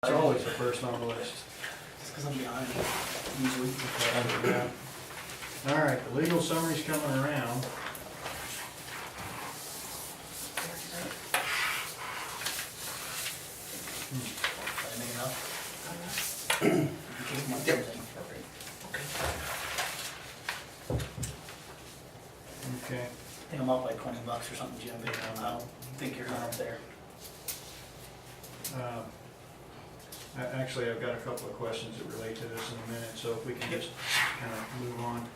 It's always the first on the list. Just because I'm behind usually. Yeah. All right, the legal summary's coming around. Did I make enough? You gave my thing. Okay. I think I'm up like $20 or something, Jim, but I don't think you're up there. Actually, I've got a couple of questions that relate to this in a minute, so if we can just kind of move on.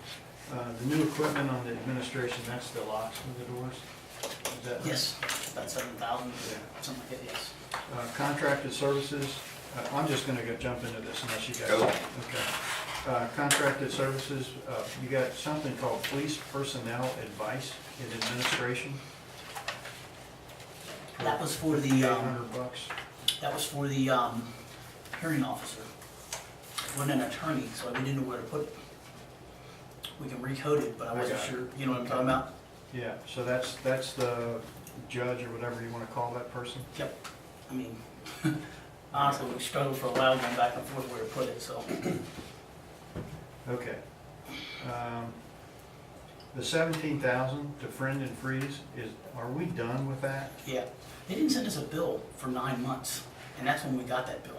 The new equipment on the administration, that's the locks and the doors? Is that right? Yes, about 7,000, Yeah. something like that, yes. Contracted services, I'm just gonna jump into this unless you guys. Go. Okay. Contracted services, you got something called police personnel advice and administration. That was for the, $800. that was for the hearing officer. Wasn't an attorney, so we didn't know where to put it. We can recode it, but I wasn't got it. sure, you know what I'm talking about? Yeah, so that's the judge or whatever you wanna call that person? Yep. I mean, honestly, we struggled for a while going back and forth where to put it, so. Okay. The 17,000 to Friend and Freeze, are we done with that? Yeah, they didn't send us a bill for 9 months, and that's when we got that bill.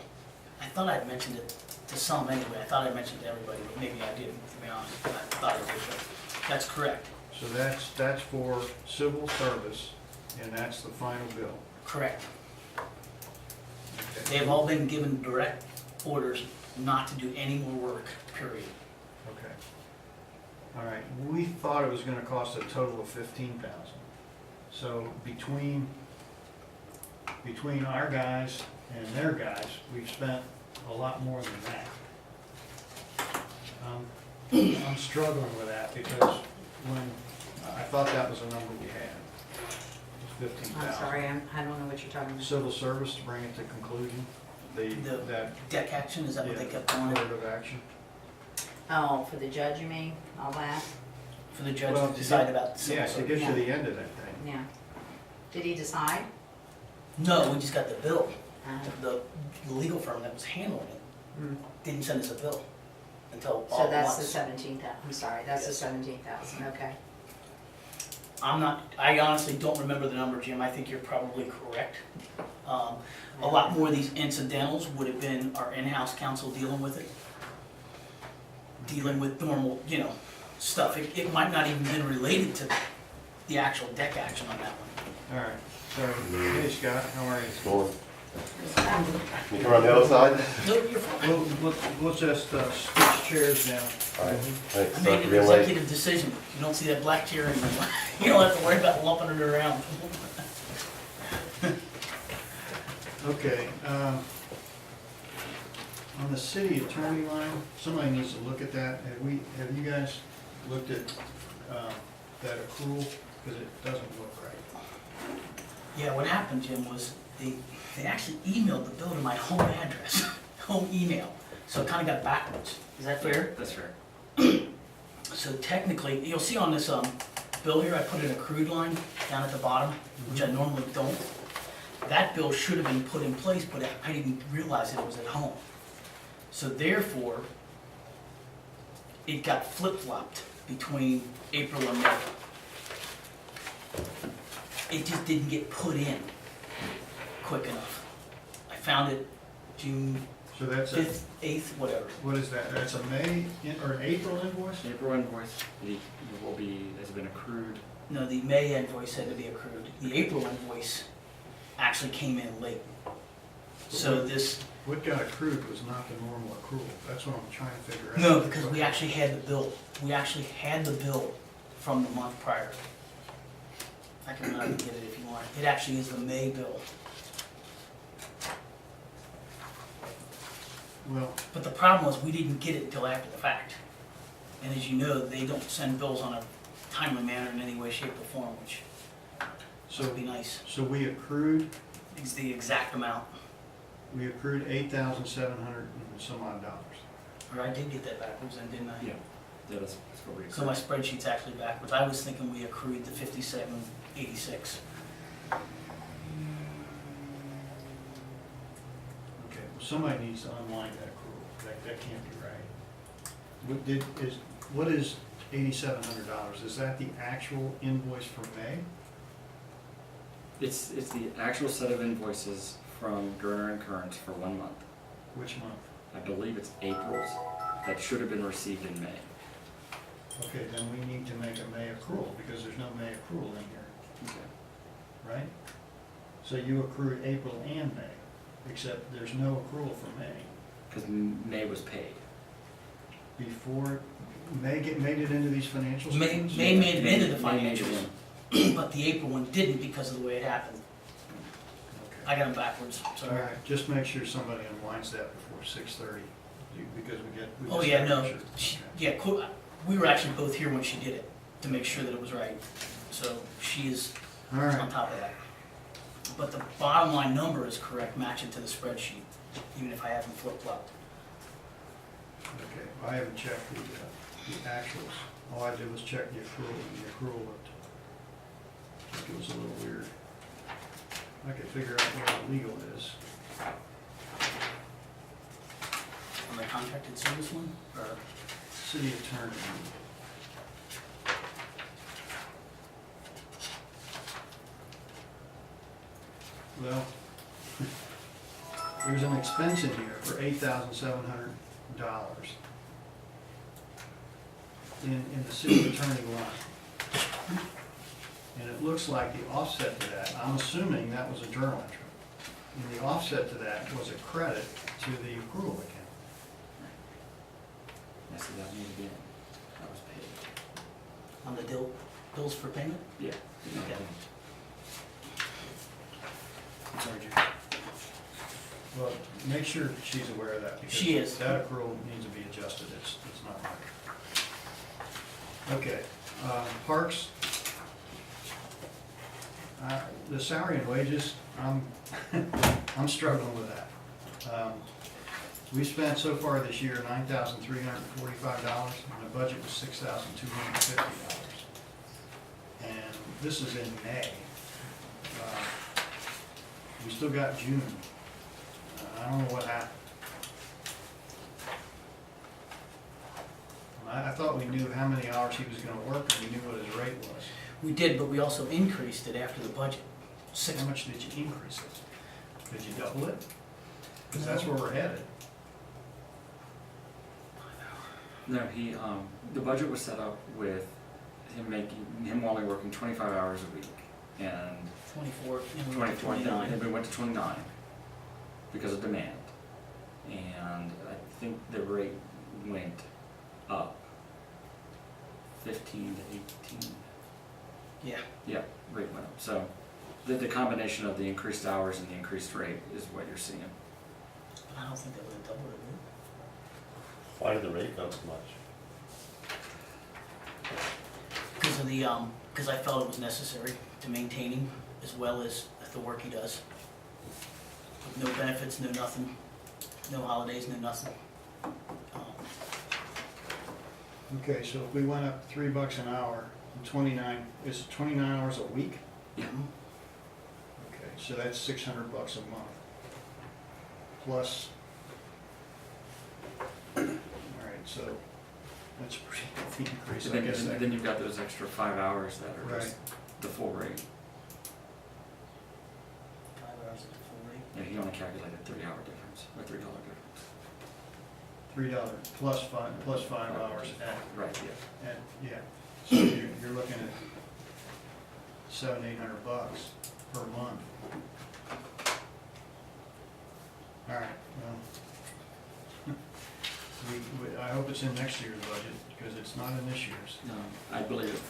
I thought I'd mentioned it to some anyway, I thought I mentioned it to everybody, but maybe I didn't, to be honest. I thought I did, but that's correct. So that's for civil service, and that's the final bill. Correct. Okay. They have all been given direct orders not to do any more work, period. Okay. All right, we thought it was gonna cost a total of 15,000. So between our guys and their guys, we've spent a lot more than that. I'm struggling with that because when, I thought that was a number we had, was 15,000. I'm sorry, I don't know what you're talking about. Civil service to bring it to conclusion, that Deck action, is that what they kept calling court it? of action. Oh, for the judge, you mean, all that? For the judge Well, to to decide get- about the civil Yeah, to service? get Yeah. to the end of that thing. Yeah. Did he decide? No, we just got the bill. Uh, The legal firm that was handling it hmm. didn't send us a bill until all So at that's the once. 17,000, I'm sorry, that's the Yes. 17,000, okay. I honestly don't remember the number, Jim, I think you're probably correct. A lot more of these incidentals would have been our in-house counsel dealing with it. Dealing with normal, stuff. It might not even been related to the actual deck action on that one. All right, so, hey Scott, how are you? Going. You come around the other side? No, you're fine. We'll just switch chairs now. All right, thanks. I Sorry made for an being late. executive decision. You don't see that black chair anymore. You don't have to worry about lumping it around. Okay, on the city attorney line, somebody needs to look at that. Have you guys looked at that accrual? Because it doesn't look right. Yeah, what happened, Jim, was they actually emailed the bill to my home address, home email. So it kind of got backwards. Is that fair? That's fair. So technically, you'll see on this bill here, I put an accrued line down at the bottom, which I normally don't. That bill should have been put in place, but I didn't realize that it was at home. So therefore, it got flip-flopped between April and May. It just didn't get put in quick enough. I found it June So that's a, 5th, 8th, whatever. what is that? That's a or an April invoice? April invoice has been accrued. No, the May invoice had to be accrued. The April invoice actually came in late. So this, What got accrued was not the normal accrual. That's what I'm trying to figure out. no, because we actually had the bill. We actually had the bill from the month prior. I can run out and get it if you want. It actually is the May bill. Well, But the problem was we didn't get it until after the fact. And as you know, they don't send bills on a timely manner in any way, shape, or form, which would be nice. so we accrued It's the exact amount. $8,700 and some odd dollars. Or I did get that backwards then, didn't I? Yeah, that's what we. So my spreadsheet's actually backwards. I was thinking we accrued the 5786. Okay, somebody needs to unwind that accrual, that can't be right. What is $8,700, is that the actual invoice for May? It's the actual set of invoices from Gerner and Kearns for 1 month. Which month? I believe it's April's that should have been received in May. Okay, then we need to make a May accrual, because there's no May accrual in here, Okay. right? So you accrued April and May, except there's no accrual for May. Because May was paid. Before, May made it into these financial May statements? made it into the May made it financials, but the April one didn't because of the way it happened. I Okay. got them backwards, All sorry. right, just make sure somebody unwinds that before 6:30, because we get. Oh, just yeah, gotta no, make sure. she- Okay. yeah, we were actually both here when she did it, to make sure that it was right. So she is All on right, top of that. But the bottom line number is correct, matching to the spreadsheet, even if I haven't flip-flopped. okay, I haven't checked the actuals, all I did was check the accrual, and the accrual looked, I think it was a little weird. I could figure out where the legal is. On the contracted service one, or? City attorney. Well, there's an expense in here for $8,700 in the city attorney line. And it looks like the offset to that, I'm assuming that was a journal entry. And the offset to that was a credit to the accrual account. I see that needed to be in. That was paid. On the bills for payment? Yeah. Okay. I'm sorry, Jim. Well, make sure she's aware of that, because She is. that accrual needs to be adjusted, it's not right. Okay, parks. The salary and wages, I'm struggling with that. We spent so far this year $9,345, and the budget was $6,250. And this is in May. We still got June. I don't know what happened. I thought we knew how many hours he was gonna work, and we knew what his rate was. We did, but we also increased it after the budget. How much did you increase it? Did you double it? Because that's where we're headed. No, the budget was set up with him only working 25 hours a week, and 24, and we went to 24, then 29. we went to 29 because of demand. And I think the rate went up 15 to 18. Yeah, Yeah, rate went up. So the combination of the increased hours and the increased rate is what you're seeing. but I don't think that would have doubled it, would Why did the rate go so much? it? Because of the, because I felt it was necessary to maintain him, as well as the work he does. No benefits, no nothing, no holidays, no nothing. Okay, so if we went up $3 an hour, 29, is it 29 hours a week? Yeah. Okay, so that's $600 a month. Plus, all right, so that's a pretty healthy increase, I guess. And then you've got those extra 5 hours that are just Right. the full rate. 5 hours at the full rate. Yeah, he only calculated $3-hour difference, or $3 difference. $3 plus 5 hours at, Right, yeah. yeah. So you're looking at $700-800 per month. All right, well, I hope it's in next year's budget, because it's not in this year's. No, I believe it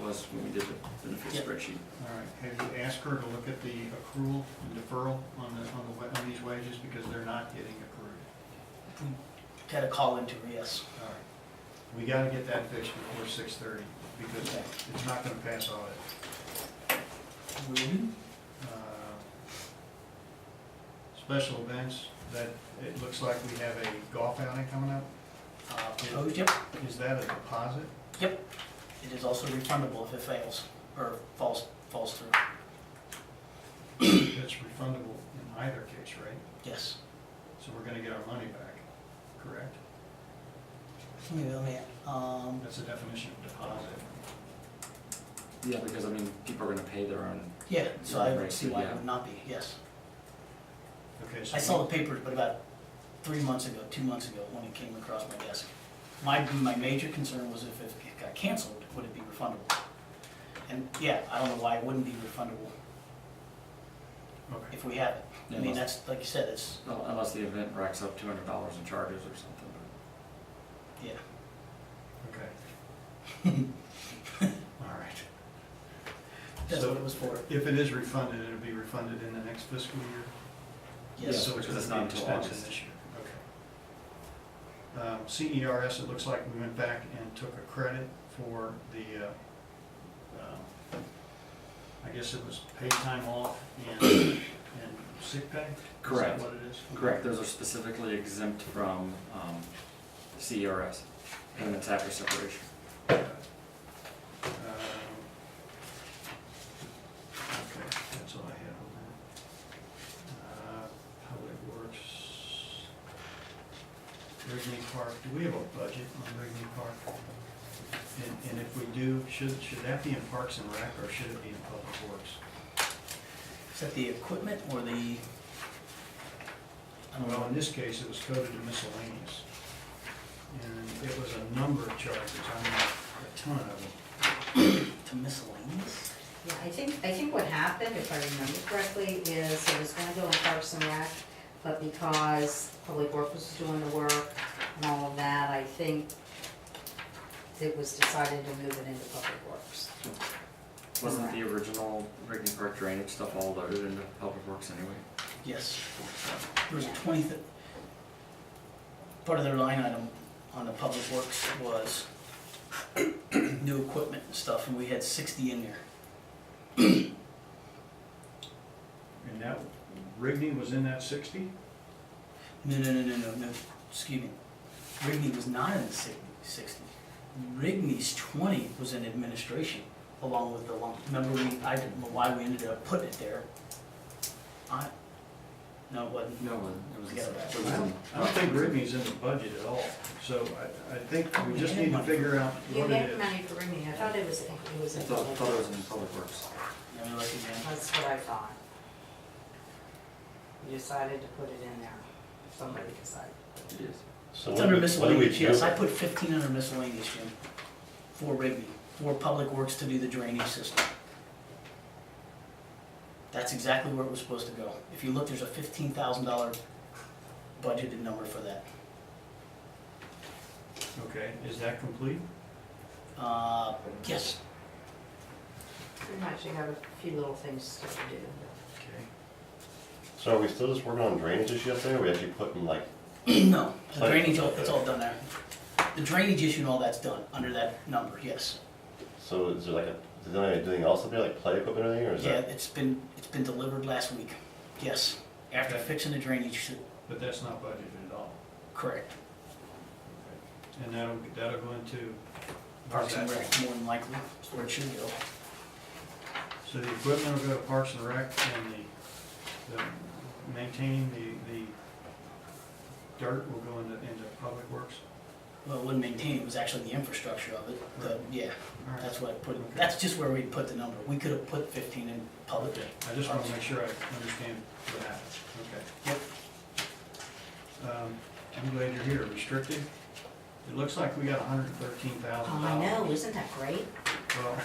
was when we did the benefit Yep. spreadsheet. All right, have you asked her to look at the accrual and deferral on these wages, because they're not getting accrued? Got a call into her, yes. All right, we gotta get that fixed before 6:30, because it's not gonna pass audit. Will we? Special events, that, it looks like we have a golf outing coming up. Proposed, yep. Is that a deposit? Yep. It is also refundable if it fails, or falls through. It's refundable in either case, right? Yes. So we're gonna get our money back, correct? Let me, That's the definition of deposit. Yeah, because I mean, people are gonna pay their own. yeah, so I would Right, see why it yeah. would not be, yes. Okay, so. I saw the papers, but about 3 months ago, 2 months ago, when it came across my desk. My major concern was if it got canceled, would it be refundable? And yeah, I don't know why it wouldn't be refundable Okay, if we have it. I mean, Unless- that's, like you said, it's, Well, unless the event racks up $200 in charges or something. yeah. okay. All right. That's So what it was for. if it is refunded, it'll be refunded in the next fiscal year? Yes. So it's because it's gonna not be until expensive August. this year, okay. CERS, it looks like we went back and took a credit for the, I guess it was paid time off and sick pay? Correct. Is that what it is? Correct, those are specifically exempt from CERS, payments after separation. Okay, that's all I have on that. Public Works, Rigney Park, do we have a budget on Rigney Park? And if we do, should that be in Parks and Rec or should it be in Public Works? Is that the equipment or the, I don't Well, in know, this case, it was coded to miscellaneous. And it was a number of charges, I mean, a ton of them. to miscellaneous? Yeah, I think what happened, if I remember correctly, is it was gonna go in Parks and Rec, but because Public Works was doing the work and all of that, I think it was decided to move it into Public Works. Wasn't the original Rigney Park drainage stuff all loaded into Public Works anyway? Yes. There was a 20, part of their line item on the Public Works was new equipment and stuff, and we had 60 in there. And that, Rigney was in that 60? No, excuse me. Rigney was not in the 60. Rigney's 20 was in administration, along with the lump. Remember, I didn't know why we ended up putting it there. No, it wasn't. No, it was. Forget about it. it was in- I don't think Rigney's in the budget at all, so I think we just need to figure out You what it had is. money for Rimini, I thought it was I in thought Public it was Works. in Public Works. Let me look again. That's what I thought. You decided to put it in there, somebody decided. It is. So It's what under do we miscellaneous, do? yes, I put 15 under miscellaneous, Jim, for Rigney, for Public Works to do the drainage system. That's exactly where it was supposed to go. If you look, there's a $15,000 budgeted number for that. Okay, is that complete? Yes, Pretty much, you have a few little things to do. Okay. So are we still just working on drainage issue up there? Are we actually putting like, no, the Like- drainage, it's all done there. The drainage issue and all that's done, under that number, yes. so is there like is there anything else up there, like play equipment or anything, or is Yeah, that? it's been delivered last week, yes, after Okay. fixing the drainage, But that's not budgeted at all. correct. And that'll go into. Parks and Rec, more than likely, is where it should go. So the equipment will go to Parks and Rec and the maintaining the dirt will go into Public Works? Well, it wouldn't maintain, it was actually the infrastructure of it, yeah, All right. that's what I put, Okay. that's just where we put the number. We could have put 15 in public. Okay, I just want to make sure I understand what happened, okay. Yep. I'm glad you're here, restricted? It looks like we got $113,000. Oh, I know, isn't that great? Well,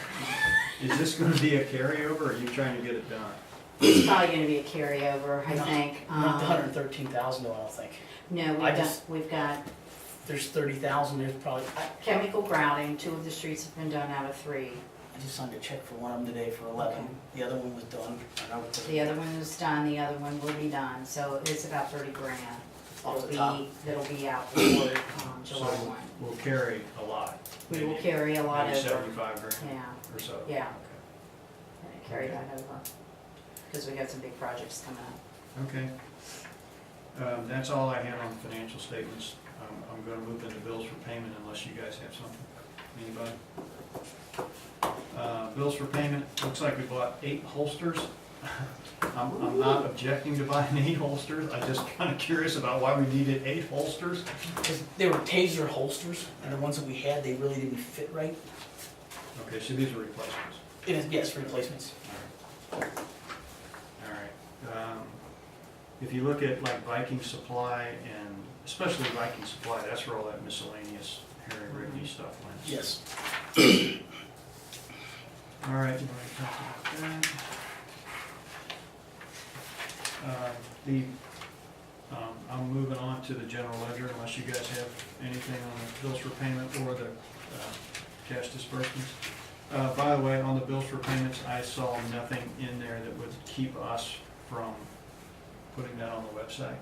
is this gonna be a carryover, or are you trying to get it done? It's probably gonna be a carryover, I No, think. Not the 113,000 though, I don't think. No, I just- we've got There's 30,000, there's probably, chemical grouting, 2 of the streets have been done out of 3. I just signed a check for one of them today for 11. Okay. The other one was done. I know it was- The other one is done, the other one will be done, so it's about 30 grand. Off the top. That'll be out before July So 1. we'll carry a lot. We will maybe- carry a lot maybe over. 75 grand Yeah, or so. Yeah. Okay. carry that over, because we got some big projects coming up. Okay. That's all I had on financial statements. I'm gonna move into bills for payment unless you guys have something. Anybody? Bills for payment, looks like we bought 8 holsters. I'm not objecting to buying 8 holsters, I'm just kinda curious about why we needed 8 holsters. Because they were taser holsters, and the ones that we had, they really didn't fit right. Okay, so these are replacements. It is, yes, replacements. All right. If you look at like Viking Supply and especially Viking Supply, that's where all that miscellaneous Harry Rigney stuff went. Yes. All right, we already talked about that. I'm moving on to the general ledger unless you guys have anything on the bills for payment or the cash disbursements. By the way, on the bills for payments, I saw nothing in there that would keep us from putting that on the website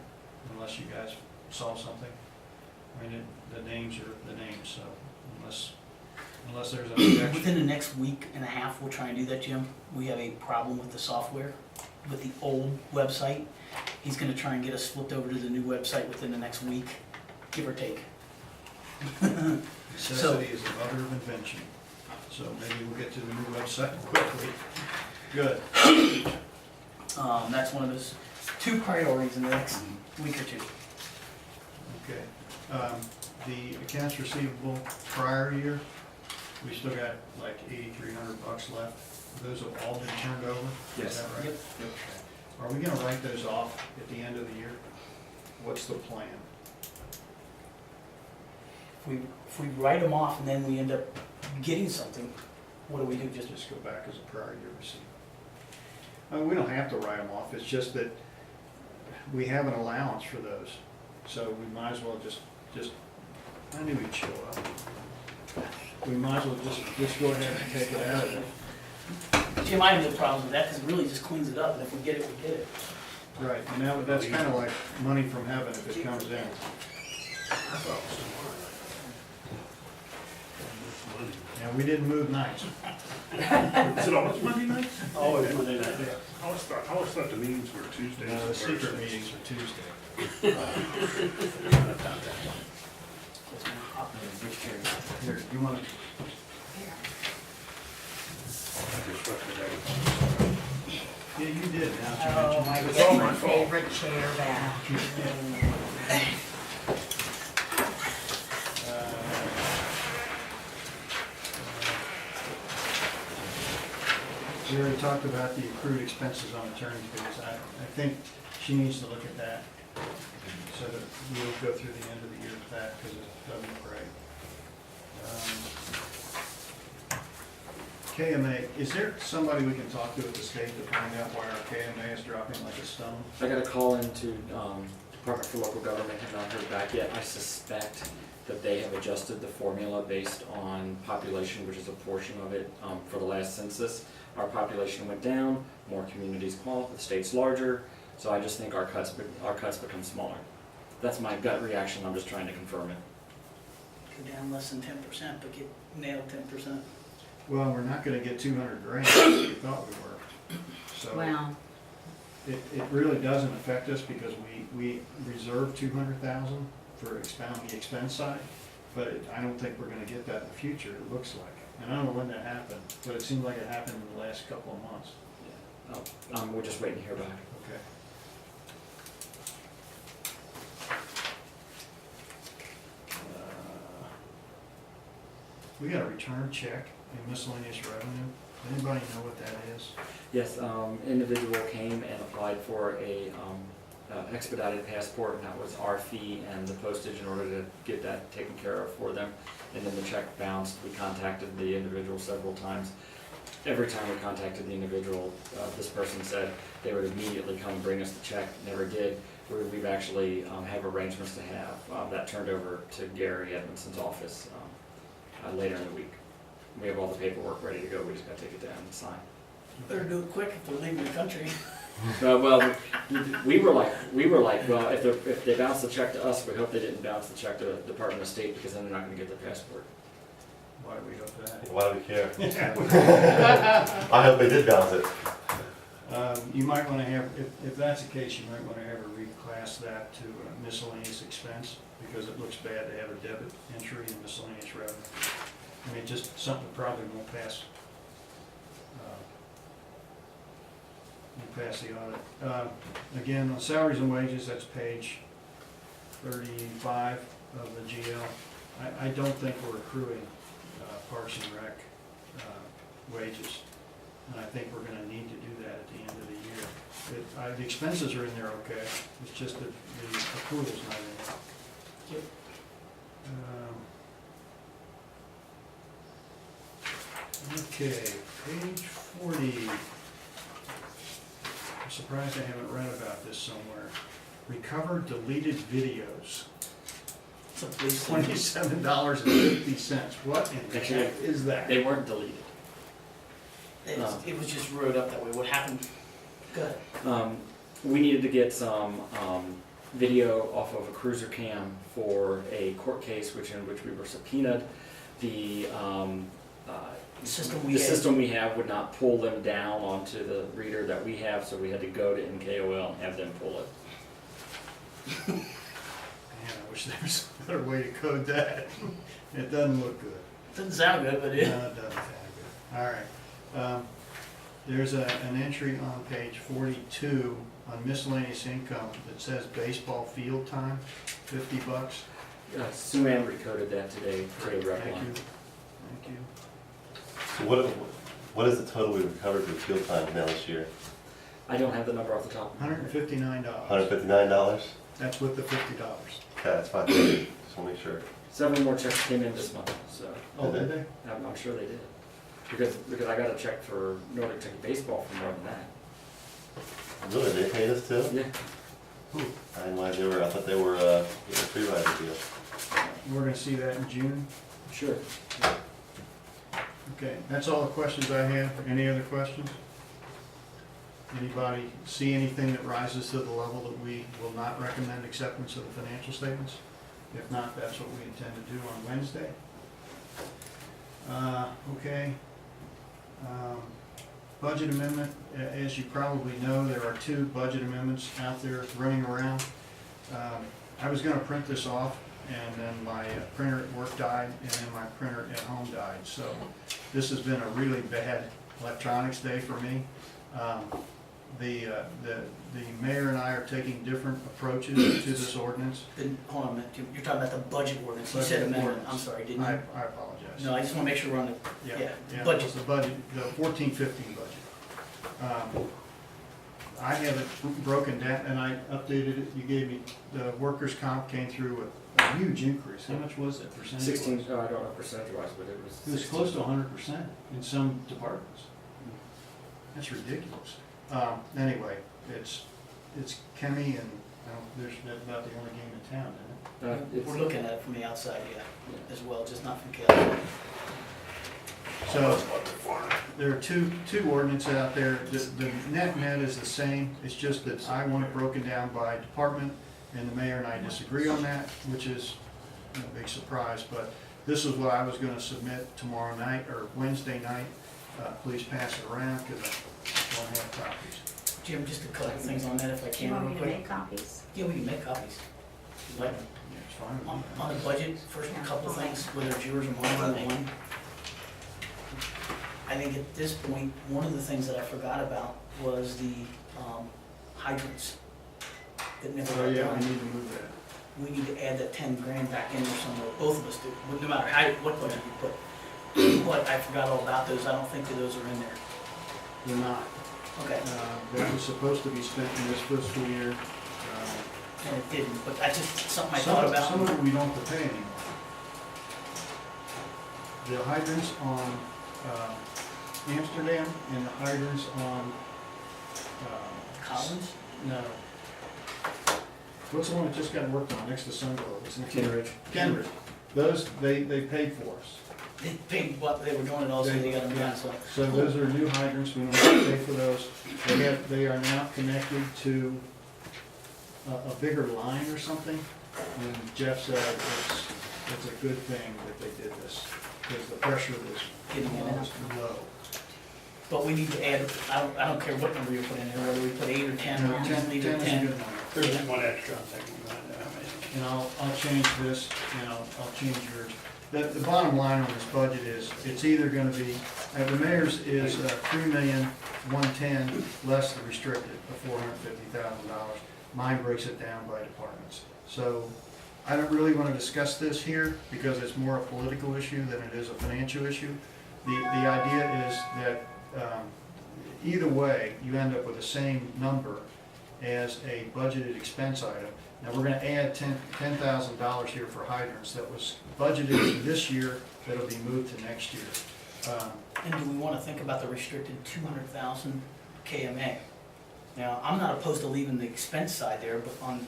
unless you guys saw something. I mean, the names are the names, so unless there's an objection. Within the next week and a half, we'll try and do that, Jim. We have a problem with the software, with the old website. He's gonna try and get us flipped over to the new website within the next week, give or take. Necessity is the mother of invention. So maybe we'll get to the new website quickly. Good. That's one of his 2 priorities in the next week or 2. Okay. The accounts receivable prior year, we still got like $8,300 left. Those have all been turned over? Yes. Is that right? Yep. Are we gonna write those off at the end of the year? What's the plan? If we write them off and then we end up getting something, what do we do? Just go back as a prior year receipt. We don't have to write them off, it's just that we have an allowance for those. So we might as well just, I knew he'd show up. We might as well just go ahead and take it out of it. Jim, I have no problem with that because it really just cleans it up, and if we get it, we get it. Right, and now that's kind of like money from heaven if it comes in. And we didn't move nights. Is it always Monday night? Always Monday night. I always thought the meetings were Tuesdays. No, the and secret Thursdays. meetings are Tuesday. Here, you want to? Yeah, you did, now that you Oh, mention I it. It's all get my my fault. favorite chair back. We already talked about the accrued expenses on attorney fees. I think she needs to look at that so that we'll go through the end of the year with that because it doesn't look right. KMA, is there somebody we can talk to at the state to find out why our KMA is dropping like a stone? I got a call into Department for Local Government, have not heard back yet. I suspect that they have adjusted the formula based on population, which is a portion of it for the last census. Our population went down, more communities qualify, the state's larger, so I just think our cuts become smaller. That's my gut reaction, I'm just trying to confirm it. Go down less than 10%, but get nailed 10%. Well, we're not gonna get 200 grand like we thought we were. So Well, it really doesn't affect us because we reserved 200,000 for the expense side, but I don't think we're gonna get that in the future, it looks like. And I don't know when that happened, but it seemed like it happened in the last couple of months. We're just waiting to hear back. Okay. We got a return check in miscellaneous revenue. Anybody know what that is? Yes, individual came and applied for a expedited passport, and that was our fee and the postage in order to get that taken care of for them. And then the check bounced. We contacted the individual several times. Every time we contacted the individual, this person said they would immediately come and bring us the check. Never did. We've actually have arrangements to have that turned over to Gary Edmondson's office later in the week. We have all the paperwork ready to go. We just got to take it down and sign. Better do it quick if we're leaving the country. Well, we were like, well, if they bounce the check to us, we hope they didn't bounce the check to the Department of State, because then they're not gonna get their passport. Why do we hope that? Why do we care? I hope they did bounce it. You might want to have, if that's the case, you might want to have her reclass that to a miscellaneous expense, because it looks bad to have a debit entry in miscellaneous revenue. I mean, just something probably won't pass pass the audit. Again, on salaries and wages, that's page 35 of the GL. I don't think we're accruing Parks and Rec wages, and I think we're gonna need to do that at the end of the year. The expenses are in there okay, it's just that the accrual's not in there. Yep. Okay, page 40. I'm surprised I haven't read about this somewhere. Recover deleted videos, It's a police thing. $27.50. What in the Actually, heck is that? They weren't deleted. It was just wrote up that way. What happened? Good. We needed to get some video off of a cruiser cam for a court case in which we were subpoenaed. The system we have would not pull them down onto the reader that we have, so we had to go to NKOL and have them pull it. Man, I wish there was a better way to code that. It doesn't look good. Doesn't sound good, but No, it. it doesn't sound good. All right. There's an entry on page 42 on miscellaneous income that says baseball field time, $50. Sue Ann recoded that today for the rec Thank line. you. Thank you. So what is the total we recovered for field time now this year? I don't have the number off the top of my head. $159. $159? That's with the $50. Okay, that's fine. Just want to make sure. 7 more checks came in this month, so Oh, did they? I'm sure they did. Because I got a check for Nordic Tech Baseball for more than that. Really, they paid us too? Yeah. I didn't know they were, I thought they were getting a free ride deal. We're gonna see that in June. Sure. Okay, that's all the questions I have. Any other questions? Anybody see anything that rises to the level that we will not recommend acceptance of the financial statements? If not, that's what we intend to do on Wednesday. Okay. Budget amendment, as you probably know, there are 2 budget amendments out there running around. I was gonna print this off, and then my printer at work died, and then my printer at home died. So this has been a really bad electronics day for me. The mayor and I are taking different approaches to this ordinance. Hold on a minute. You're talking about the budget ordinance. You Budget said amendment. ordinance. I'm sorry, didn't I you? apologize. No, I just want to make sure we're on the, yeah, budget. It's the budget, the 14-15 budget. I have it broken down, and I updated it. You gave me, the workers' comp came through with a huge increase. How much was it percentage? 16, I don't know percentage-wise, but it was. It was 16. close to 100% in some departments. That's ridiculous. Anyway, it's Kemi, and there's about the only game in town, isn't it? It's- We're looking at it from the outside, yeah, as well, just not from Kelly. So, there are two ordinances out there. The net is the same. It's just that I want it broken down by department, and the mayor and I disagree on that, which is no big surprise. But this is what I was gonna submit tomorrow night, or Wednesday night. Please pass it around, because I don't have copies. Jim, just a couple things on that if I Do can you want real me to quick. make copies? Yeah, we can make copies. Like, Yeah, it's fine with on, me. on the budget, first a couple of things, whether it's yours or mine, one. I think at this point, one of the things that I forgot about was the hydrants. That never Oh, got yeah, we done. need to move that. We need to add that 10 grand back in there somewhere, both of us do, no matter how, what budget you put. But I forgot all about those, I don't think that those are in there. They're not. Okay, That was supposed to be spent in this fiscal year. and it didn't, but that's just something I Some thought of about. it we don't have to pay anymore. The hydrants on Amsterdam and the hydrants on, Collins? no. What's the one that just got worked on next to Sunderland? It's in Kenridge. Kenridge. Those, they paid for us. They paid what they were doing it also, they got them done, so. So those are new hydrants, we don't have to pay for those. They are now connected to a bigger line or something. And Jeff said it's a good thing that they did this, because the pressure was Getting in almost low. But we need to add, I don't care what number you put in there, whether we put 8 or 10, or just leave 10 it is a 10. good number. There's one extra, I'm thinking, I don't know how many. and I'll change this, and I'll change yours. The bottom line on this budget is, it's either gonna be, the mayor's is 3,110,000 less the restricted of $450,000. Mine breaks it down by departments. So I don't really wanna discuss this here, because it's more a political issue than it is a financial issue. The idea is that, either way, you end up with the same number as a budgeted expense item. Now, we're gonna add $10,000 here for hydrants that was budgeted for this year, that'll be moved to next year. And do we wanna think about the restricted 200,000 KMA? Now, I'm not opposed to leaving the expense side there, but on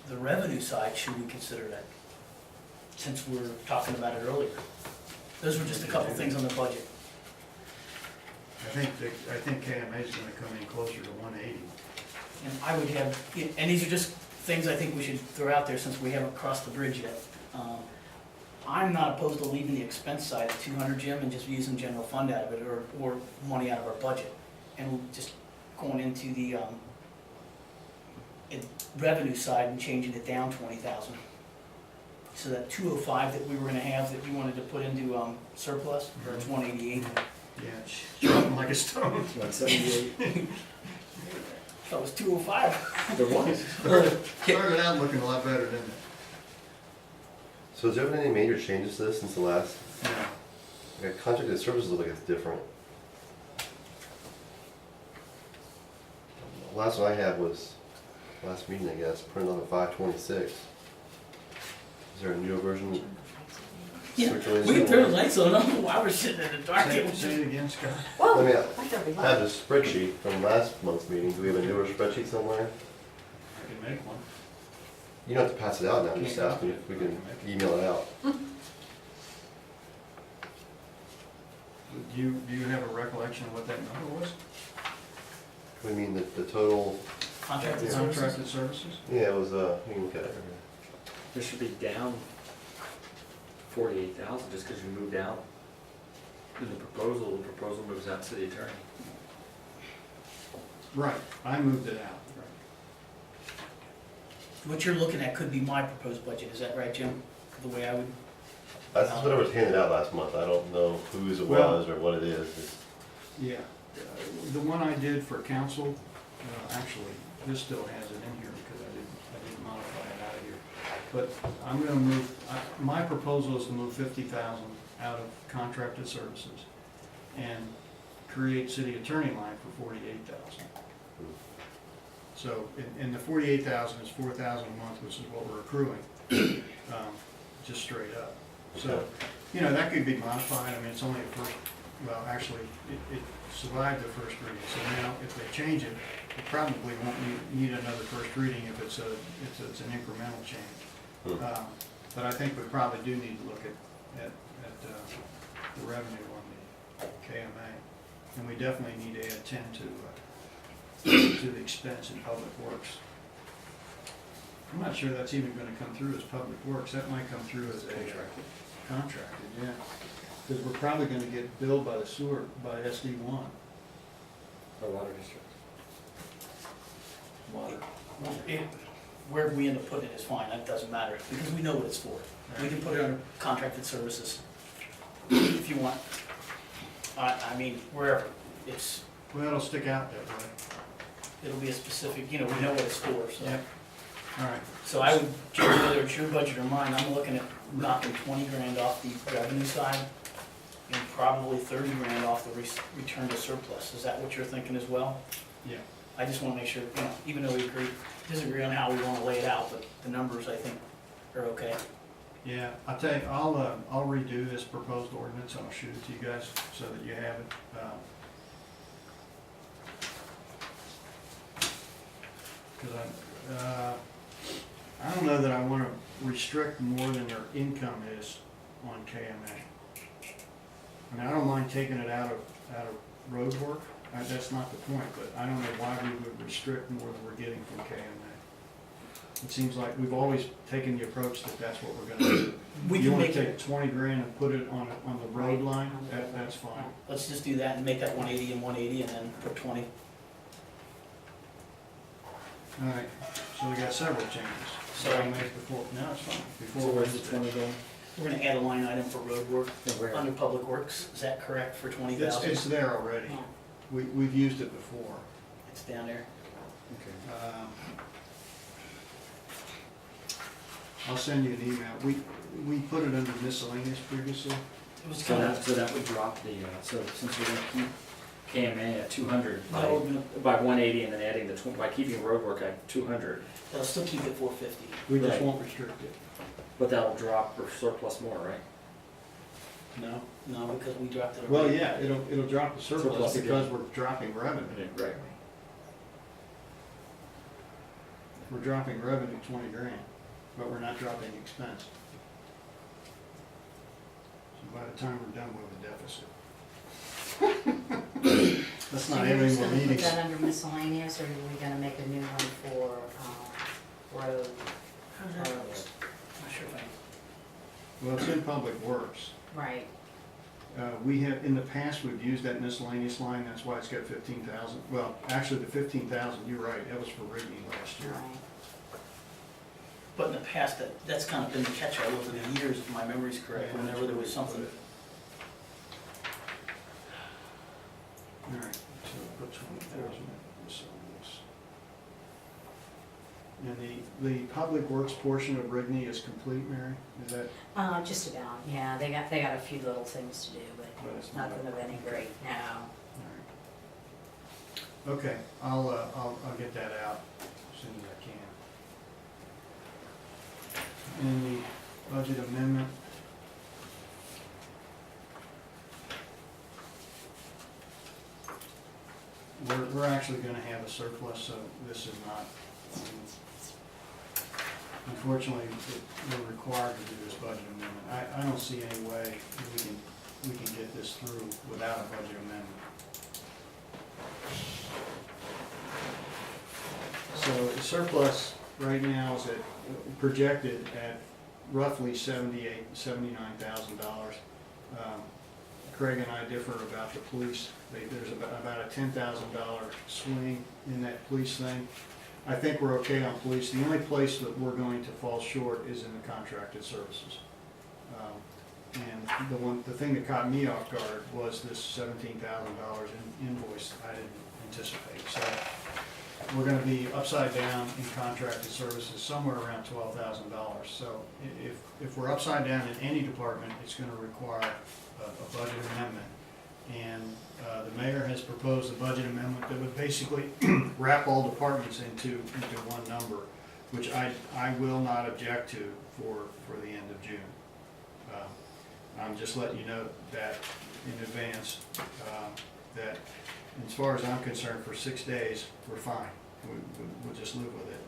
the revenue side, should we consider that? Since we're talking about it earlier. Those were just a couple things on the budget. I think KMA is gonna come in closer to 180. And I would have, and these are just things I think we should throw out there since we haven't crossed the bridge yet. I'm not opposed to leaving the expense side at 200, Jim, and just using general fund out of it, or money out of our budget. And just going into the revenue side and changing it down 20,000. So that 205 that we were gonna have, that you wanted to put into surplus, or it's 188. Yeah, it's dropping like a stone. 178. That was 205. There was. Started out looking a lot better, didn't it? So has there been any major changes to this since the last, Yeah. like, contracted services look like it's different? The last one I had was, last meeting, I guess, printed on the 5/26. Is there a newer version? Yeah, circulated we can turn the somewhere? lights on, I don't know why we're sitting in the dark. Say it again, Scott. Whoa, Let me, I gotta be I have a spreadsheet from last month's meeting. Do we have a newer spreadsheet somewhere? I can make one. You don't have to pass it out now, I'm just asking if we can email it out. Do you have a recollection of what that number was? We mean the total, Contracted services. Contracted services? yeah, it was, you can look at it right here. There should be down 48,000 just because you moved out. In the proposal moves out to the attorney. Right, I moved it out. What you're looking at could be my proposed budget, is that right, Jim? The way I would, That's whatever was handed out last month. I don't know whose it Well- was or what it is. It's- Yeah, the one I did for council, actually, this still has it in here because I didn't modify it out of here. But I'm gonna move, my proposal is to move 50,000 out of contracted services and create city attorney line for 48,000. So, and the 48,000 is 4,000 a month, which is what we're accruing, just straight up. So, Okay. you know, that could be modified, I mean, it's only a first, well, actually, it survived the first reading, so now if they change it, it probably won't need another first reading if it's an incremental change. But I think we probably do need to look at the revenue on the KMA, and we definitely need to add 10 to the expense in public works. I'm not sure that's even gonna come through as public works, that might come through as a contracted, yeah. Because we're probably gonna get billed by the sewer, by SD1. Or water district. Water. wherever we end up putting it is fine, that doesn't matter, because we know what it's for. We can put it under contracted services, if you want. I mean, wherever, Well, it'll stick out that way. it'll be a specific, we know what it's for, so. Yep. All right. So I would, Jerry, whether it's your budget or mine, I'm looking at knocking 20 grand off the revenue side and probably 30 grand off the return to surplus. Is that what you're thinking as well? Yeah. I just want to make sure, even though we disagree on how we want to lay it out, but the numbers, I think, are okay. Yeah, I'll tell you, I'll redo this proposed ordinance, and I'll shoot it to you guys so that you have it. Because I don't know that I want to restrict more than their income is on KMA. I mean, I don't mind taking it out of road work, that's not the point, but I don't know why we would restrict more than we're getting from KMA. It seems like we've always taken the approach that that's what we're gonna do. We You can wanna make take it, 20 grand and put it on the road line, that's fine. let's just do that and make that 180 and 180 and then put 20. All right, so we got several changes. So I'll make before, no, it's fine, So before where's the Wednesday. 20 going? we're gonna add a line item for road work Yeah, where? under Public Works, is that correct, for 20,000? It's there already. Oh, We've used it before. it's down there. Okay. I'll send you an email. We put it under miscellaneous previously. It was So kind that, of, so that would drop the, so since we're gonna keep KMA at 200 no, we're gonna, by 180 and then adding the, by keeping roadwork at 200, they'll still keep it 450. We just Right. won't restrict it. but that'll drop or surplus more, right? No, no, because we dropped it Well, already. yeah, it'll drop the surplus Surplus again. because we're dropping revenue. Right. We're dropping revenue 20 grand, but we're not dropping expense. So by the time we're done, we'll have a deficit. That's So not you're everything just we're gonna put meeting. that under miscellaneous, or are we gonna make a new one for, road? How's that? I'm not sure if I, Well, it's in Public Works. Right, We have, in the past, we've used that miscellaneous line, that's why it's got 15,000. Well, actually, the 15,000, you're right, that was for rigging last year. right. but in the past, that's kind of been the catch-all over the years, if my memory's correct, Yeah, whenever there was that's where we something. put it. All right, so put 20,000 in miscellaneous. And the Public Works portion of Rigney is complete, Mary? Is that? Just about, yeah, they got a few little things to do, but But it's not nothing of any great, no. All right. Okay, I'll get that out as soon as I can. And the budget amendment. We're actually gonna have a surplus, so this is not, unfortunately, we're required to do this budget amendment. I don't see any way that we can get this through without a budget amendment. So the surplus right now is projected at roughly $79,000. Craig and I differ about the police. There's about a $10,000 swing in that police thing. I think we're okay on police. The only place that we're going to fall short is in the contracted services. And the thing that caught me off guard was this $17,000 invoice I didn't anticipate. So we're gonna be upside down in contracted services, somewhere around $12,000. So if we're upside down in any department, it's gonna require a budget amendment. And the mayor has proposed a budget amendment that would basically wrap all departments into one number, which I will not object to for the end of June. I'm just letting you know that in advance, that as far as I'm concerned, for 6 days, we're fine. We'll just live with it.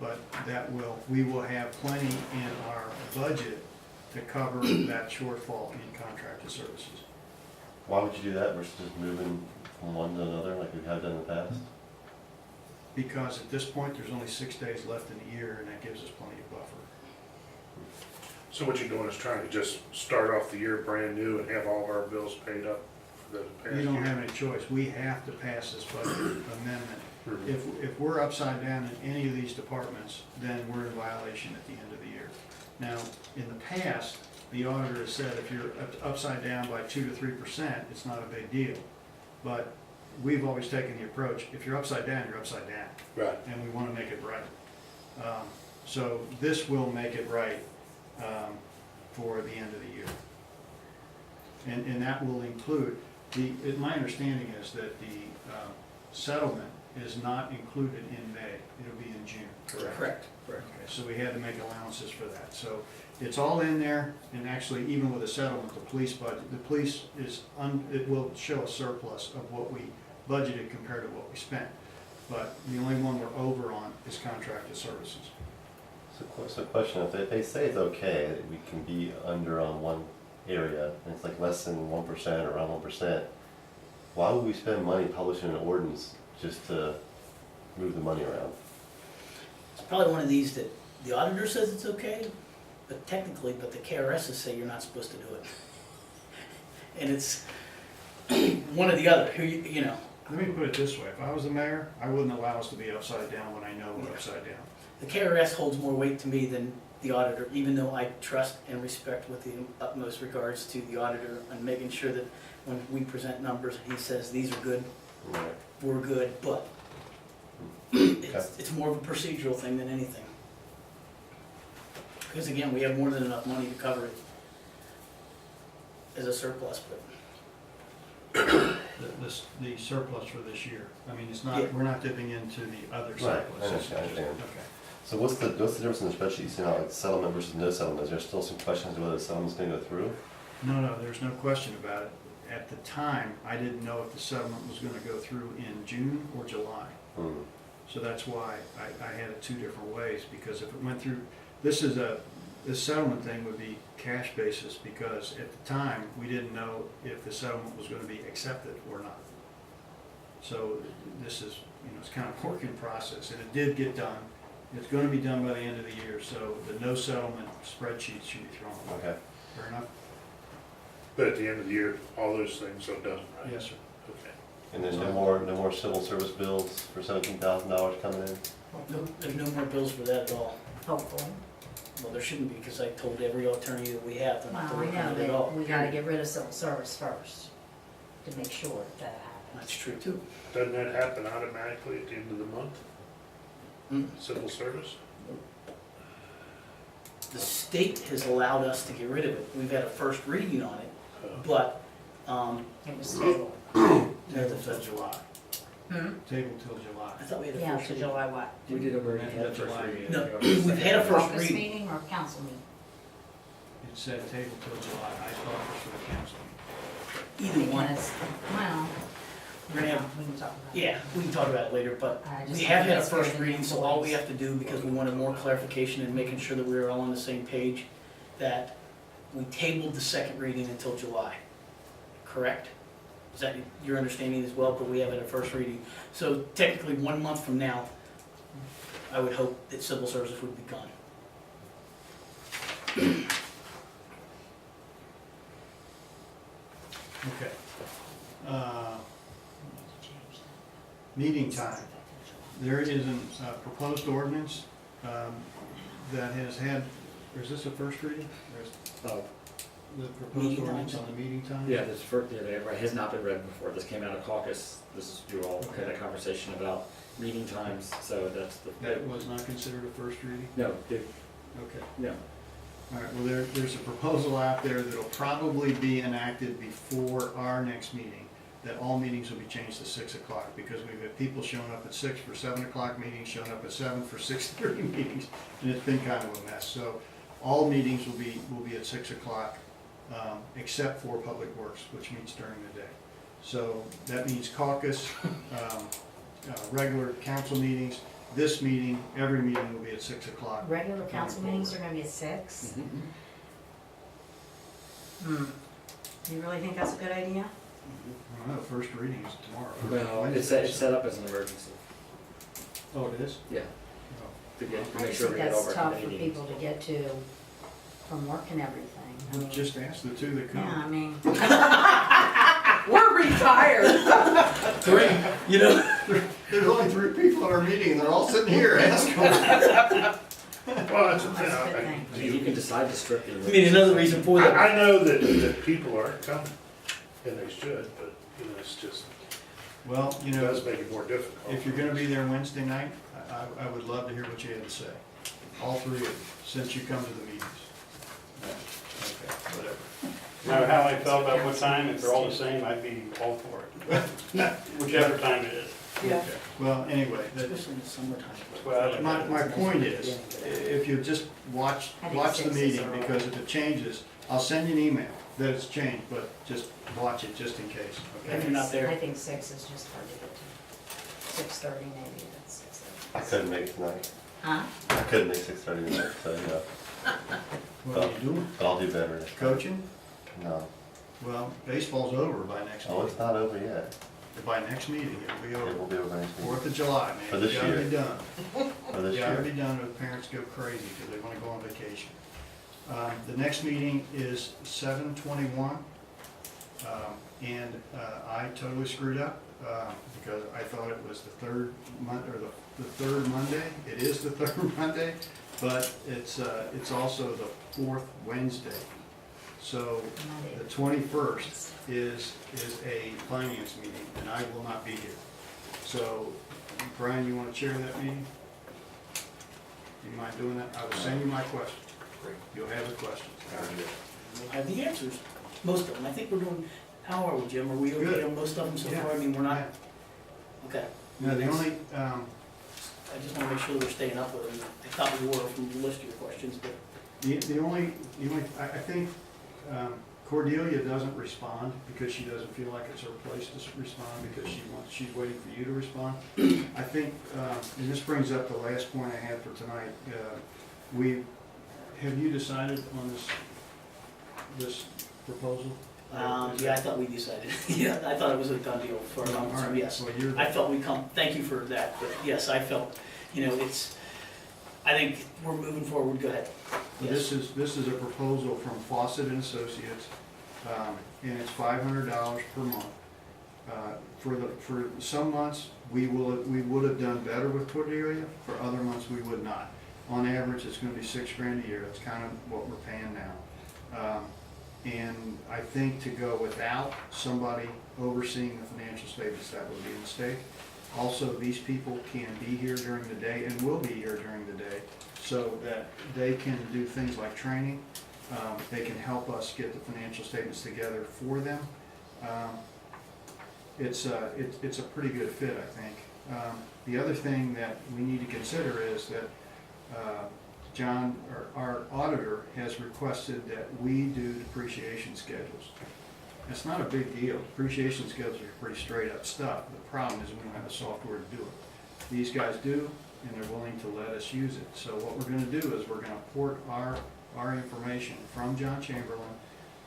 But we will have plenty in our budget to cover that shortfall in contracted services. Why would you do that versus just moving from one to another like we have done in the past? Because at this point, there's only 6 days left in the year, and that gives us plenty of buffer. So what you're doing is trying to just start off the year brand new and have all of our bills paid up for the past We year? don't have any choice. We have to pass this budget amendment. Mhm. If we're upside down in any of these departments, then we're in violation at the end of the year. Now, in the past, the auditor has said if you're upside down by 2 to 3%, it's not a big deal. But we've always taken the approach, if you're upside down, you're upside down. Right. And we want to make it right. So this will make it right for the end of the year. And that will include, my understanding is that the settlement is not included in May, it'll be in June. correct. Okay, so we had to make allowances for that. So it's all in there, and actually, even with the settlement, the police budget, the police it will show a surplus of what we budgeted compared to what we spent. But the only one we're over on is contracted services. So question, if they say it's okay, that we can be under on one area, and it's like less than 1% or around 1%, why would we spend money publishing an ordinance just to move the money around? It's probably one of these that the auditor says it's okay, but the KRSs say you're not supposed to do it. And it's one or the other, Let me put it this way, if I was the mayor, I wouldn't allow us to be upside down when I know we're upside down. the KRS holds more weight to me than the auditor, even though I trust and respect with the utmost regards to the auditor and making sure that when we present numbers and he says, these are good, Right. we're good, but Okay. it's more of a procedural thing than anything. Because again, we have more than enough money to cover it as a surplus, but The surplus for this year. I mean, it's Yeah. not, we're not dipping into the other Right, surplus. I understand. Okay. So what's the difference in the spreadsheet? You see now, like settlement versus no settlement? Is there still some questions whether the settlement's gonna go through? No, there's no question about it. At the time, I didn't know if the settlement was gonna go through in June or July. Hmm. So that's why I had it two different ways, because if it went through, this settlement thing would be cash basis, because at the time, we didn't know if the settlement was gonna be accepted or not. So this is, it's kind of a work in process, and it did get done. It's gonna be done by the end of the year, so the no settlement spreadsheet should be thrown away. Okay. Fair enough? But at the end of the year, all those things are done, right? Yes, sir. Okay. And then no more civil service bills for $17,000 coming in? no, there's no more bills for that at all. Hopefully. Well, there shouldn't be, because I told every attorney that we have, they're not Well, I working on know it at all. that we gotta get rid of civil service first, to make sure that happens. That's true too. Doesn't that happen automatically at the end of the month, Mm. civil service? The state has allowed us to get rid of it. We've had a first reading on it, Uh, but, It was tabled. Table till July. Hmm? Table till July. I thought we had a Yeah, first to reading. July what? We did already End have of first July. reading. No, we've had a first Caucus reading. meeting or council meeting? It said table till July. I thought it was for the council. Either one. Because, well, We're gonna have, we can talk about it. yeah, we can talk about it later, but I we just have think had a that's first for the reading, so all we employees. have to do, because we wanted more clarification and making sure that we were all on the same page, that we tabled the second reading until July, correct? Is that your understanding as well, but we have had a first reading? So technically, 1 month from now, I would hope that civil services would be gone. Okay. Meeting time. There is a proposed ordinance that has had, or is this a first reading? Or is Oh, the proposed Meeting ordinance times? on the meeting time? yeah, this first, yeah, it has not been read before. This came out of caucus. This is, you all had a conversation about meeting times, so that's the. That was not considered a first reading? No, Okay. no. All right, well, there's a proposal out there that'll probably be enacted before our next meeting, that all meetings will be changed to 6 o'clock, because we've had people showing up at 6 for 7 o'clock meetings, showing up at 7 for 6:30 meetings, and it's been kind of a mess. So all meetings will be at 6 o'clock, except for Public Works, which meets during the day. So that means caucus, regular council meetings. This meeting, every meeting will be at 6 o'clock. Regular council meetings are gonna be at 6? Hmm. Do you really think that's a good idea? I don't know, first reading is tomorrow. Well, it's set up as an emergency. Oh, it is? Yeah. Oh. To get, to I make just sure think we get all that's our tough for committee meetings. people to get to from work and everything. I mean, Just ask the two that yeah, I come. mean, We're retired. Three, you know? There's only 3 people at our meeting, and they're all sitting here, ask them. Well, that's, That's a good thing. I mean, you can decide to strip the I emergency. mean, another reason for that, I know that people aren't coming, and they should, but, it's just, Well, it does make it more difficult. if you're gonna be there Wednesday night, I would love to hear what you had to say. All 3 of you, since you come to the meetings. Okay, whatever. No matter how I felt about what time, if they're all the same, I'd be all for it. Whichever time it is. Yeah. Okay. Well, anyway, especially in the summertime. Well, my point is, if you just watch I think the 6 is meeting, early. because if it changes, I'll send you an email that it's changed, but just watch it just in case, If okay? you're not there. I think 6 is just hard to get to. 6:30 maybe, that's 6:30. I couldn't make it tonight. Huh? I couldn't make 6:30 tonight, so, What are you doing? but I'll do better. Coaching? No. Well, baseball's over by next Oh, meeting. it's not over yet. By next meeting, it'll be It will over. be over next week. 4th of July, man. For this You gotta year. be done. For this You gotta year. be done, or the parents go crazy because they wanna go on vacation. The next meeting is 7/21. And I totally screwed up. because I thought it was the third or the third Monday. It is the third Monday, but it's also the fourth Wednesday. So the 21st is a finance meeting, and I will not be here. So, Brian, you want to chair that meeting? Do you mind doing that? I will send you my questions. You'll have the questions. We'll have the answers, most of them. I think we're doing, how are we, Jim? Are we okay Good. on most of them so Yeah. far? I mean, we're not, okay. No, the only, I just wanna make sure we're staying up with them. I thought we were from the list of your questions, but the only, I think Cordelia doesn't respond because she doesn't feel like it's her place to respond because she's waiting for you to respond. I think, and this brings up the last point I had for tonight. Have you decided on this proposal? yeah, I thought we decided. Yeah, I thought it was a done deal for a long All time, right, yes. well, you're- I felt thank you for that, but yes, I felt, I think we're moving forward, go ahead. This is a proposal from Fawcett and Associates, and it's $500 per month. For some months, we would have done better with Cordelia, for other months we would not. On average, it's gonna be $6,000 a year, that's kind of what we're paying now. And I think to go without somebody overseeing the financial statements, that would be a mistake. Also, these people can be here during the day and will be here during the day, so that they can do things like training. They can help us get the financial statements together for them. It's a pretty good fit, I think. The other thing that we need to consider is that John, our auditor, has requested that we do depreciation schedules. It's not a big deal. Depreciation schedules are pretty straight up stuff. The problem is we don't have the software to do it. These guys do, and they're willing to let us use it. So what we're gonna do is we're gonna port our information from John Chamberlain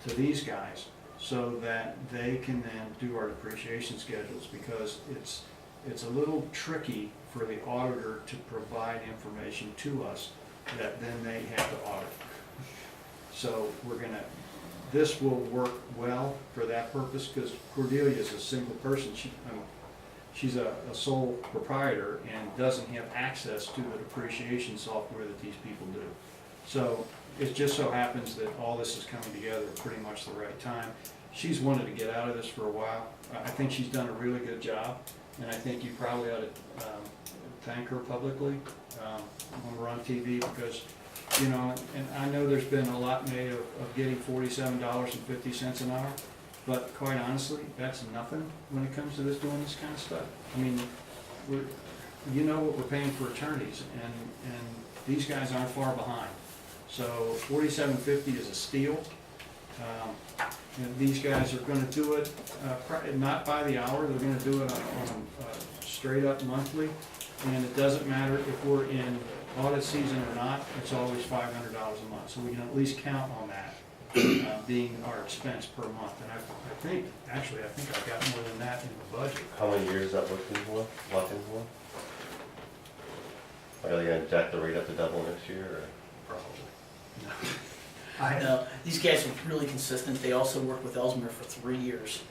to these guys so that they can then do our depreciation schedules, because it's a little tricky for the auditor to provide information to us that then they have to audit. So this will work well for that purpose, because Cordelia is a single person. She's a sole proprietor and doesn't have access to the depreciation software that these people do. So it just so happens that all this is coming together at pretty much the right time. She's wanted to get out of this for a while. I think she's done a really good job, and I think you probably ought to thank her publicly when we're on TV, because, and I know there's been a lot made of getting $47.50 an hour, but quite honestly, that's nothing when it comes to doing this kind of stuff. I mean, what we're paying for attorneys, and these guys aren't far behind. So $47.50 is a steal. And these guys are gonna do it, not by the hour, they're gonna do it on straight up monthly. And it doesn't matter if we're in audit season or not, it's always $500 a month. So we can at least count on that being our expense per month. And I think I've got more than that in the budget. How many years is that locked in for? Are they gonna jack the rate up to double next year, or? Probably. No, these guys are really consistent. They also worked with Ellesmere for 3 years.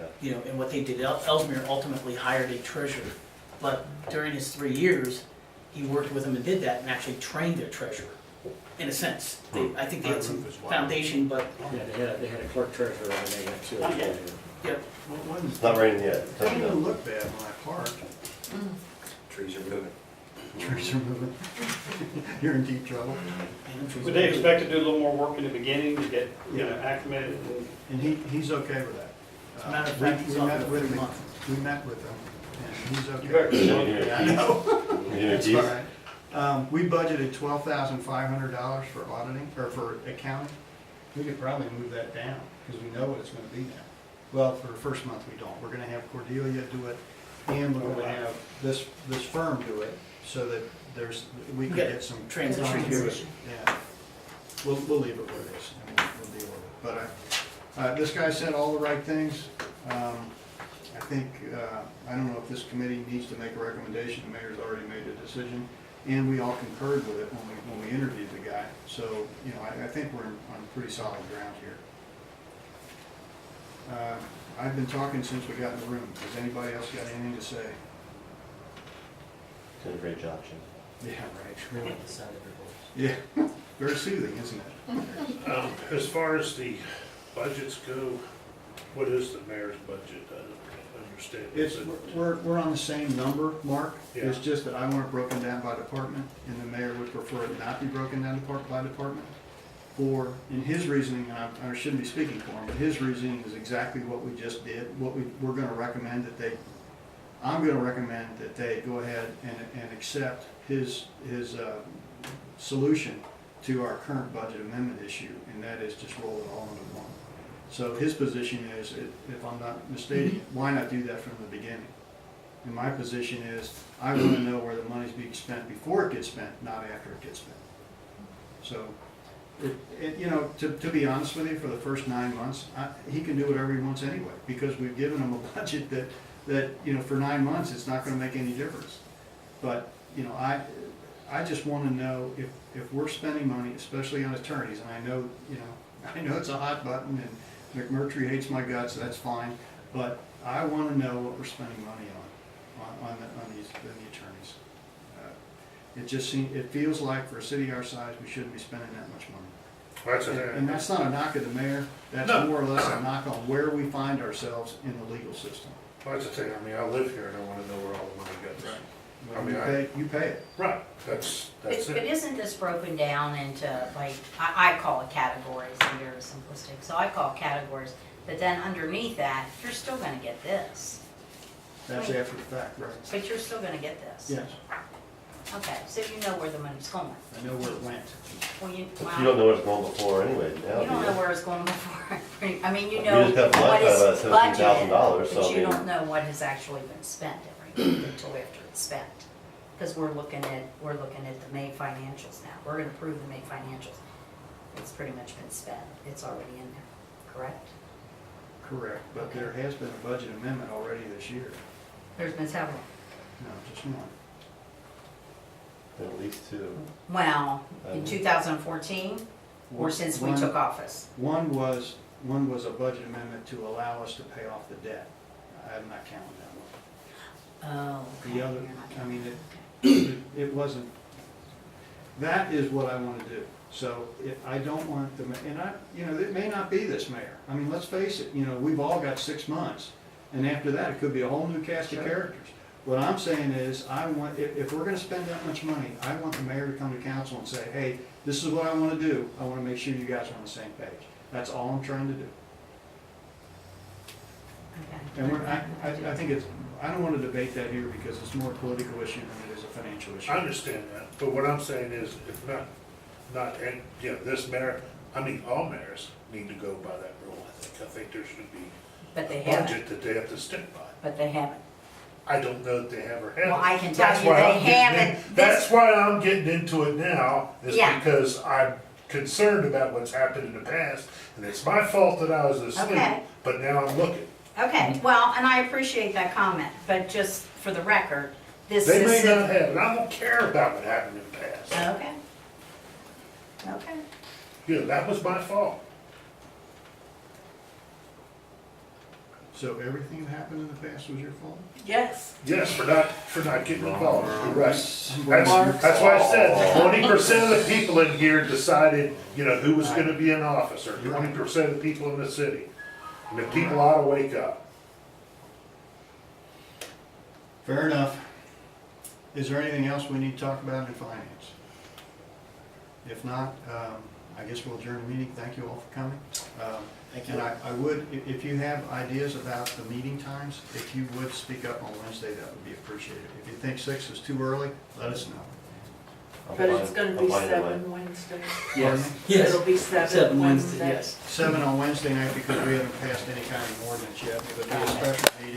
Okay. And what they did, Ellesmere ultimately hired a treasurer. But during his 3 years, he worked with them and did that and actually trained their treasurer, in a sense. I think they had some foundation, but, Yeah, they had a clerk treasurer and they had two. Okay. yep. It's not raining yet. It doesn't even look bad when I park. Trees are moving. Trees are moving. You're in deep trouble. Would they expect to do a little more work in the beginning to get, acclimated? And he's okay with that. As a matter of fact, he's We off met for with 3 him. months. We met with him, and he's okay. You better be Yeah. Yeah, I know. You It's all right. We budgeted $12,500 for auditing, or for accounting. We could probably move that down, because we know what it's gonna be now. Well, for the first month, we don't. We're gonna have Cordelia do it, and we're gonna have this firm do it, so that we can Okay. get some. Transition period. Yeah. We'll leave it where it is, and we'll deal with it. But this guy said all the right things. I think, I don't know if this committee needs to make a recommendation. The mayor's already made a decision, and we all concurred with it when we interviewed the guy. So, I think we're on pretty solid ground here. I've been talking since we got in the room. Has anybody else got anything to say? Doing a great job, Jim. Yeah, right. Really decided your goals. Yeah, very soothing, isn't it? As far as the budgets go, what is the mayor's budget? I don't understand. It's, we're on the same number, Mark. It's Yeah. just that I want it broken down by department, and the mayor would prefer it not be broken down by department. Or, in his reasoning, and I shouldn't be speaking for him, but his reasoning is exactly what we just did. We're gonna recommend that I'm gonna recommend that they go ahead and accept his solution to our current budget amendment issue, and that is just roll it all into one. So his position is, if I'm not mistaken, why not do that from the beginning? And my position is, I want to know where the money's being spent before it gets spent, not after it gets spent. So, you know, to be honest with you, for the first 9 months, he can do whatever he wants anyway, because we've given him a budget that, you know, for 9 months, it's not going to make any difference. But, you know, I just want to know if we're spending money, especially on attorneys, and I know, you know, I know it's a hot button, and McMurtry hates my guts, that's fine, but I want to know what we're spending money on the attorneys. It feels like for a city our size, we shouldn't be spending that much money. That's And that's not a knock at the mayor, that's No. more or less a knock on where we find ourselves in the legal system. That's the thing, I mean, I live here and I wanna know where all the money goes. Well, I mean, you pay it. Right, that's But it. isn't this broken down into, like, I call it categories, and you're simplistic, so I call it categories, but then underneath that, you're still gonna get this, That's after the fact, right? but you're still gonna get this. Yes, Okay, so you know where the money's going. I know where it went. Well, You don't know where it's going before anyway, now, You do don't know you? where it's going before, I mean, you We know just got what is blindsided by $17,000, budgeted, so but I you mean- don't know what has actually been spent every month until after it's spent. Because we're looking at the May financials now, we're gonna prove the May financials. It's pretty much been spent, it's already in there, correct? Correct, but there has been a budget amendment already this year. There's been several. No, just one. At least two. Well, in 2014, or since we One- took office. One was a budget amendment to allow us to pay off the debt. I'm not counting that one. Oh, okay. The other, you're not I mean, counting. it wasn't, that is what I want to do. So I don't want the, and you know, it may not be this mayor. I mean, let's face it, you know, we've all got 6 months. And after that, it could be a whole new cast of characters. What I'm saying is, if we're gonna spend that much money, I want the mayor to come to council and say, hey, this is what I wanna do. I wanna make sure you guys are on the same page. That's all I'm trying to do. Okay. And I think it's, I don't wanna debate that here because it's more a political issue than it is a financial issue. I understand that, but what I'm saying is, if and, you know, this mayor, I mean, all mayors need to go by that rule, I think there should be But they a haven't, budget that they have to stick by. but they haven't. I don't know that they have or haven't. Well, I can tell That's you why they I'm getting in- haven't. That's why I'm getting into it now, is Yeah. because I'm concerned about what's happened in the past, and it's my fault that I was asleep, Okay. but now I'm looking. Okay, well, and I appreciate that comment, but just for the record, this They is. may not have, and I don't care about what happened in the past. Okay. Okay. You know, that was my fault. So everything that happened in the past was your fault? Yes. Yes, for not getting involved, you're right. Mark. That's why I said 20% of the people in here decided, you know, who was gonna be an officer, 20% of the people in the city. And the people ought to wake up. Fair enough. Is there anything else we need to talk about in finance? If not, I guess we'll adjourn the meeting. Thank you all for coming. And I would, if you have ideas about the meeting times, if you would speak up on Wednesday, that would be appreciated. If you think 6 is too early, let us know. But it's gonna be 7 Wednesday. Yes. Yes. It'll be 7 Wednesday, Wednesday. yes. 7 on Wednesday night because we haven't passed any kind of ordinance yet. It'll be a special meeting.